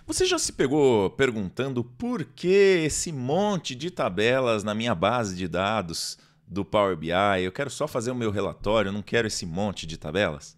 Você já se pegou perguntando por que esse monte de tabelas na minha base de dados do Power BI? Eu quero só fazer o meu relatório, eu não quero esse monte de tabelas.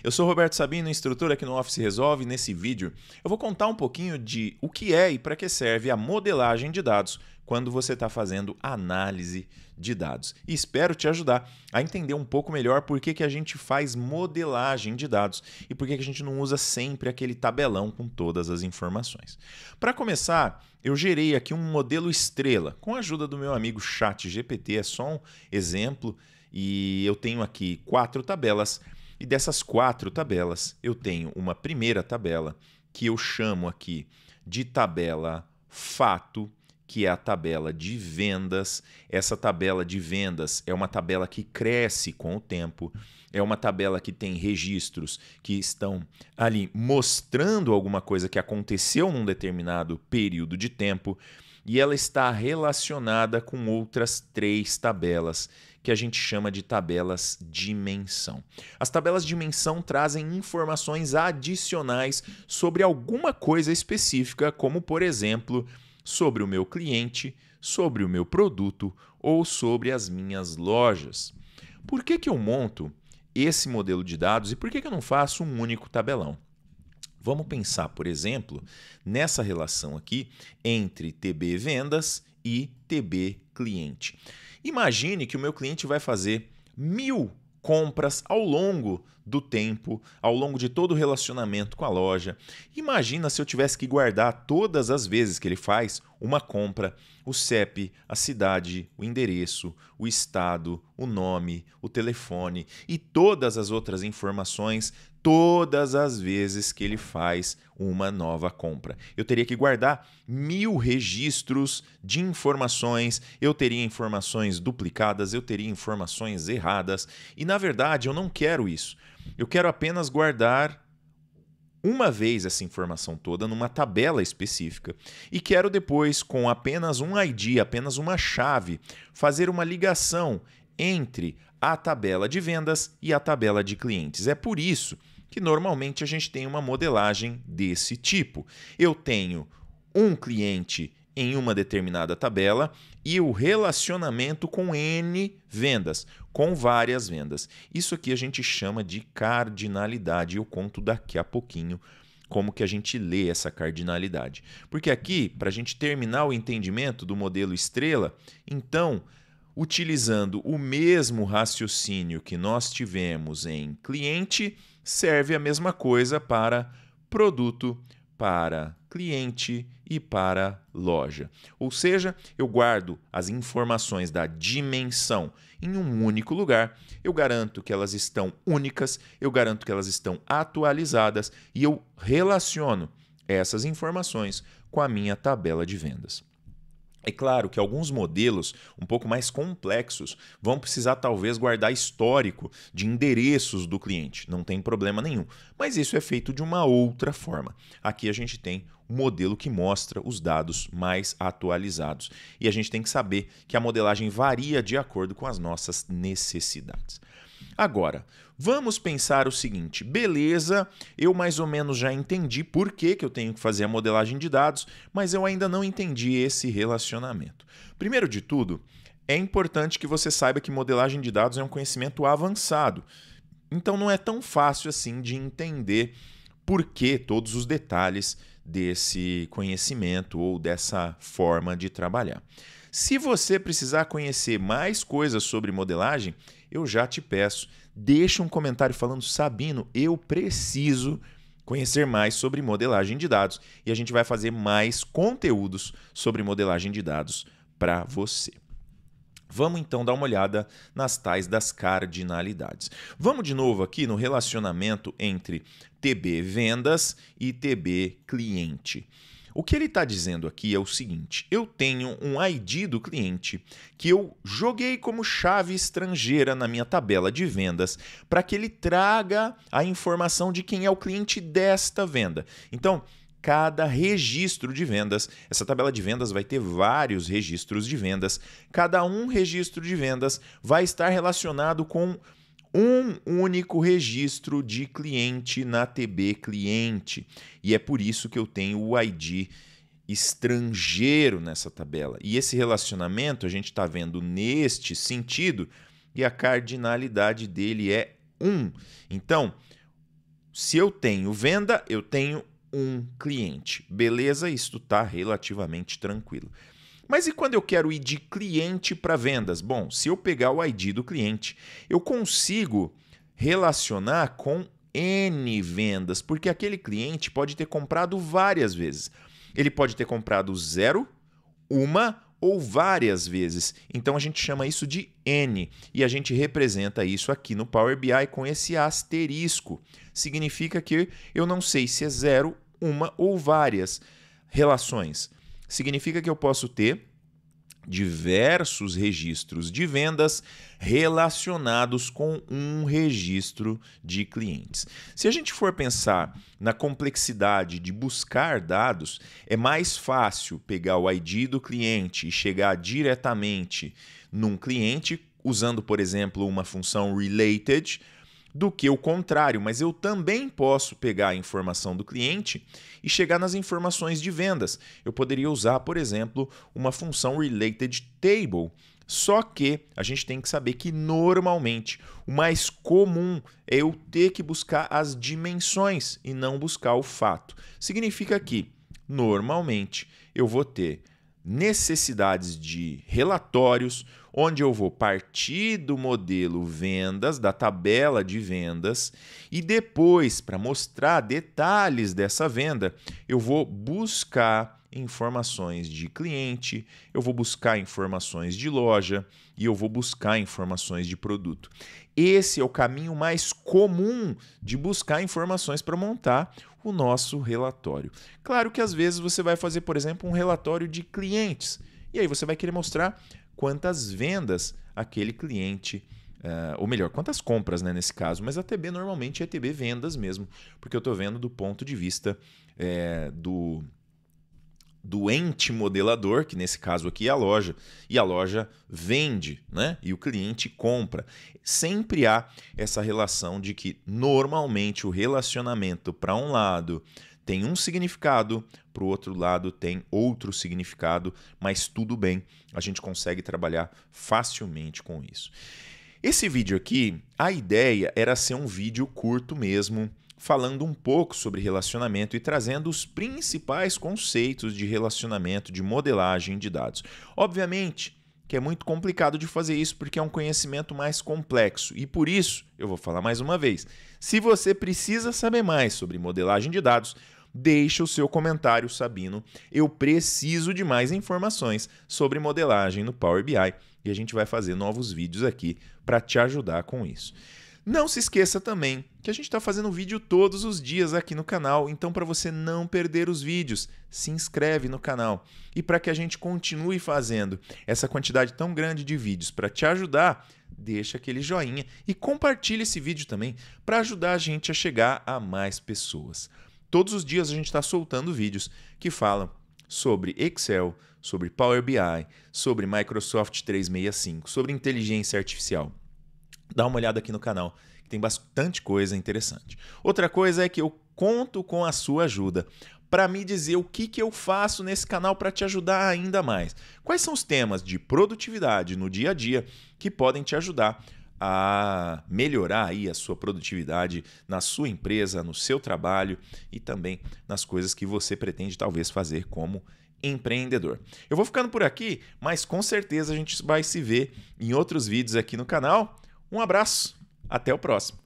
Eu sou Roberto Sabino, instrutor aqui no Office Resolve. Nesse vídeo eu vou contar um pouquinho de o que é e para que serve a modelagem de dados quando você está fazendo análise de dados. E espero te ajudar a entender um pouco melhor por que a gente faz modelagem de dados e por que a gente não usa sempre aquele tabelão com todas as informações. Para começar, eu gerei aqui um modelo estrela com a ajuda do meu amigo ChatGPT. É só um exemplo e eu tenho aqui 4 tabelas. E dessas 4 tabelas, eu tenho uma primeira tabela que eu chamo aqui de tabela fato, que é a tabela de vendas. Essa tabela de vendas é uma tabela que cresce com o tempo, é uma tabela que tem registros que estão ali mostrando alguma coisa que aconteceu num determinado período de tempo, e ela está relacionada com outras 3 tabelas que a gente chama de tabelas dimensão. As tabelas dimensão trazem informações adicionais sobre alguma coisa específica, como por exemplo, sobre o meu cliente, sobre o meu produto ou sobre as minhas lojas. Por que eu monto esse modelo de dados e por que eu não faço um único tabelão? Vamos pensar, por exemplo, nessa relação aqui entre TB vendas e TB cliente. Imagine que o meu cliente vai fazer 1000 compras ao longo do tempo, ao longo de todo o relacionamento com a loja. Imagina se eu tivesse que guardar todas as vezes que ele faz uma compra, o CEP, a cidade, o endereço, o estado, o nome, o telefone e todas as outras informações todas as vezes que ele faz uma nova compra. Eu teria que guardar 1000 registros de informações, eu teria informações duplicadas, eu teria informações erradas e, na verdade, eu não quero isso. Eu quero apenas guardar uma vez essa informação toda numa tabela específica e quero depois, com apenas um ID, apenas uma chave, fazer uma ligação entre a tabela de vendas e a tabela de clientes. É por isso que normalmente a gente tem uma modelagem desse tipo. Eu tenho um cliente em uma determinada tabela e o relacionamento com N vendas, com várias vendas. Isso aqui a gente chama de cardinalidade. Eu conto daqui a pouquinho como que a gente lê essa cardinalidade. Porque aqui, para a gente terminar o entendimento do modelo estrela, então, utilizando o mesmo raciocínio que nós tivemos em cliente, serve a mesma coisa para produto, para cliente e para loja. Ou seja, eu guardo as informações da dimensão em um único lugar, eu garanto que elas estão únicas, eu garanto que elas estão atualizadas e eu relaciono essas informações com a minha tabela de vendas. É claro que alguns modelos um pouco mais complexos vão precisar talvez guardar histórico de endereços do cliente, não tem problema nenhum, mas isso é feito de uma outra forma. Aqui a gente tem um modelo que mostra os dados mais atualizados e a gente tem que saber que a modelagem varia de acordo com as nossas necessidades. Agora, vamos pensar o seguinte, beleza, eu mais ou menos já entendi por que eu tenho que fazer a modelagem de dados, mas eu ainda não entendi esse relacionamento. Primeiro de tudo, é importante que você saiba que modelagem de dados é um conhecimento avançado, então não é tão fácil assim de entender por que todos os detalhes desse conhecimento ou dessa forma de trabalhar. Se você precisar conhecer mais coisas sobre modelagem, eu já te peço, deixa um comentário falando, Sabino, eu preciso conhecer mais sobre modelagem de dados e a gente vai fazer mais conteúdos sobre modelagem de dados para você. Vamos então dar uma olhada nas tais das cardinalidades. Vamos de novo aqui no relacionamento entre TB vendas e TB cliente. O que ele está dizendo aqui é o seguinte, eu tenho um ID do cliente que eu joguei como chave estrangeira na minha tabela de vendas para que ele traga a informação de quem é o cliente desta venda. Então, cada registro de vendas, essa tabela de vendas vai ter vários registros de vendas, cada um registro de vendas vai estar relacionado com um único registro de cliente na TB cliente. E é por isso que eu tenho o ID estrangeiro nessa tabela. E esse relacionamento a gente está vendo neste sentido e a cardinalidade dele é 1. Então, se eu tenho venda, eu tenho um cliente. Beleza? Isto está relativamente tranquilo. Mas e quando eu quero ir de cliente para vendas? Bom, se eu pegar o ID do cliente, eu consigo relacionar com N vendas, porque aquele cliente pode ter comprado várias vezes. Ele pode ter comprado 0, 1 ou várias vezes. Então a gente chama isso de N e a gente representa isso aqui no Power BI com esse asterisco. Significa que eu não sei se é 0, 1 ou várias relações. Significa que eu posso ter diversos registros de vendas relacionados com um registro de clientes. Se a gente for pensar na complexidade de buscar dados, é mais fácil pegar o ID do cliente e chegar diretamente num cliente usando, por exemplo, uma função related, do que o contrário, mas eu também posso pegar a informação do cliente e chegar nas informações de vendas. Eu poderia usar, por exemplo, uma função related table, só que a gente tem que saber que normalmente o mais comum é eu ter que buscar as dimensões e não buscar o fato. Significa que normalmente eu vou ter necessidades de relatórios, onde eu vou partir do modelo vendas, da tabela de vendas, e depois, para mostrar detalhes dessa venda, eu vou buscar informações de cliente, eu vou buscar informações de loja e eu vou buscar informações de produto. Esse é o caminho mais comum de buscar informações para montar o nosso relatório. Claro que às vezes você vai fazer, por exemplo, um relatório de clientes e aí você vai querer mostrar quantas vendas aquele cliente, ou melhor, quantas compras, né, nesse caso, mas a TB normalmente é TB vendas mesmo, porque eu estou vendo do ponto de vista do ente modelador, que nesse caso aqui é a loja, e a loja vende, né? E o cliente compra. Sempre há essa relação de que normalmente o relacionamento para um lado tem um significado, para o outro lado tem outro significado, mas tudo bem, a gente consegue trabalhar facilmente com isso. Esse vídeo aqui, a ideia era ser um vídeo curto mesmo, falando um pouco sobre relacionamento e trazendo os principais conceitos de relacionamento, de modelagem de dados. Obviamente que é muito complicado de fazer isso porque é um conhecimento mais complexo e por isso, eu vou falar mais uma vez, se você precisa saber mais sobre modelagem de dados, deixa o seu comentário, Sabino. Eu preciso de mais informações sobre modelagem no Power BI e a gente vai fazer novos vídeos aqui para te ajudar com isso. Não se esqueça também que a gente está fazendo vídeo todos os dias aqui no canal, então para você não perder os vídeos, se inscreve no canal. E para que a gente continue fazendo essa quantidade tão grande de vídeos para te ajudar, deixa aquele joinha e compartilha esse vídeo também para ajudar a gente a chegar a mais pessoas. Todos os dias a gente está soltando vídeos que falam sobre Excel, sobre Power BI, sobre Microsoft 365, sobre inteligência artificial. Dá uma olhada aqui no canal, que tem bastante coisa interessante. Outra coisa é que eu conto com a sua ajuda para me dizer o que eu faço nesse canal para te ajudar ainda mais. Quais são os temas de produtividade no dia a dia que podem te ajudar a melhorar aí a sua produtividade na sua empresa, no seu trabalho e também nas coisas que você pretende talvez fazer como empreendedor. Eu vou ficando por aqui, mas com certeza a gente vai se ver em outros vídeos aqui no canal. Um abraço, até o próximo.